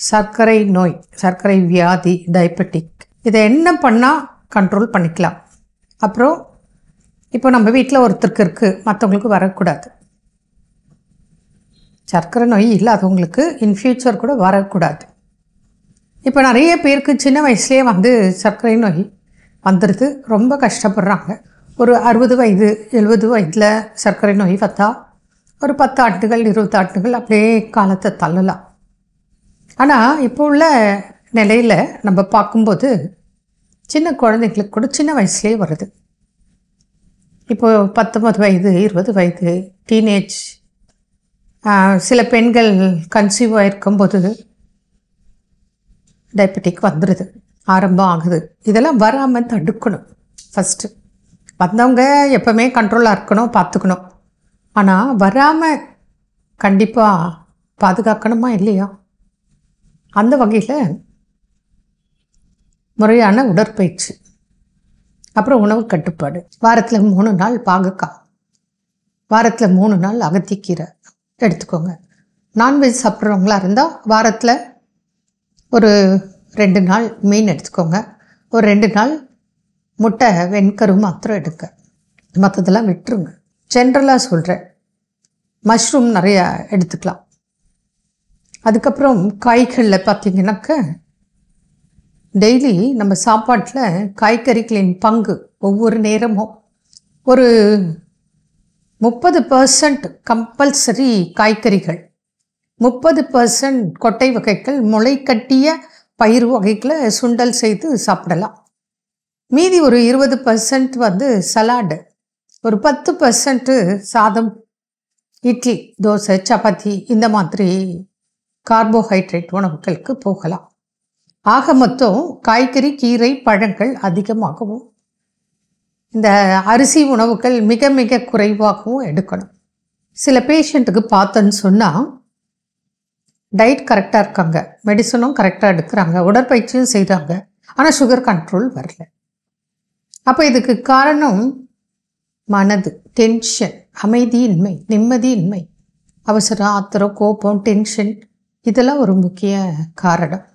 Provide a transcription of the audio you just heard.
சர்க்கரை நோய், சர்க்கரை வியாதி, டயபெட்டிக், இதை என்ன பண்ணால் கண்ட்ரோல் பண்ணிக்கலாம். அப்புறம் இப்போ நம்ம வீட்டில் ஒருத்தருக்கு இருக்குது, மற்றவங்களுக்கு வரக்கூடாது. சர்க்கரை நோய் இல்லாதவங்களுக்கு இன் ஃப்யூச்சர் கூட வரக்கூடாது. இப்போ நிறைய பேருக்கு சின்ன வயசுலேயே சர்க்கரை நோய் வந்துடுது, ரொம்ப கஷ்டப்படுறாங்க. ஒரு 60 வயது 70 வயதில் சர்க்கரை நோய் வந்தா ஒரு 10 ஆண்டுகள் 20 ஆண்டுகள் அப்படியே காலத்தை தள்ளலாம். ஆனால் இப்போ உள்ள நிலையில் நம்ம பார்க்கும்போது சின்ன குழந்தைங்களுக்கு கூட சின்ன வயசுலேயே வருது. இப்போது 19 வயது 20 வயது டீனேஜ், சில பெண்கள் கன்சீவ் ஆகிருக்கும்போது டயபெட்டிக் வந்துடுது, ஆரம்பம் ஆகுது. இதெல்லாம் வராமல் தடுக்கணும். ஃபஸ்ட்டு வந்தவங்க எப்போவுமே கண்ட்ரோலாக இருக்கணும், பார்த்துக்கணும். ஆனால் வராமல் கண்டிப்பாக பாதுகாக்கணுமா இல்லையா? அந்த வகையில் முறையான உடற்பயிற்சி, அப்புறம் உணவு கட்டுப்பாடு. வாரத்தில் 3 நாள் பாகக்காய், வாரத்தில் 3 நாள் அகத்திக்கீரை எடுத்துக்கோங்க. நான்வெஜ் சாப்பிட்றவங்களா இருந்தால் வாரத்தில் ஒரு 2 நாள் மீன் எடுத்துக்கோங்க. ஒரு 2 நாள் முட்டை வெண்கரு மாத்திரம் எடுங்க, மற்றதெல்லாம் விட்டுருங்க. ஜென்ரலாக சொல்கிறேன். மஷ்ரூம் நிறையா எடுத்துக்கலாம். அதுக்கப்புறம் காய்களில் பார்த்திங்கனாக்க டெய்லி நம்ம சாப்பாட்டில் காய்கறிகளின் பங்கு ஒவ்வொரு நேரமும் ஒரு 30% கம்பல்சரி காய்கறிகள், 30% கொட்டை வகைகள், முளை கட்டிய பயிர் வகைகளை சுண்டல் செய்து சாப்பிடலாம். மீதி ஒரு 20% சலாடு, ஒரு 10% சாதம், இட்லி, தோசை, சப்பாத்தி, இந்த மாதிரி கார்போஹைட்ரேட் உணவுகளுக்கு போகலாம். ஆக மொத்தம் காய்கறி, கீரை, பழங்கள் அதிகமாகவும், இந்த அரிசி உணவுகள் மிக மிக குறைவாகவும் எடுக்கணும். சில பேஷண்ட்டுக்கு பார்த்தேன்னு சொன்னால் டயட் கரெக்டாக இருக்காங்க, மெடிசனும் கரெக்டாக எடுக்கிறாங்க, உடற்பயிற்சியும் செய்கிறாங்க, ஆனால் சுகர் கண்ட்ரோல் வரல. அப்போ இதுக்கு காரணம் மனது, டென்ஷன், அமைதியின்மை, நிம்மதியின்மை, அவசரம், ஆத்திரம், கோபம், டென்ஷன், இதெல்லாம் ஒரு முக்கிய காரணம்.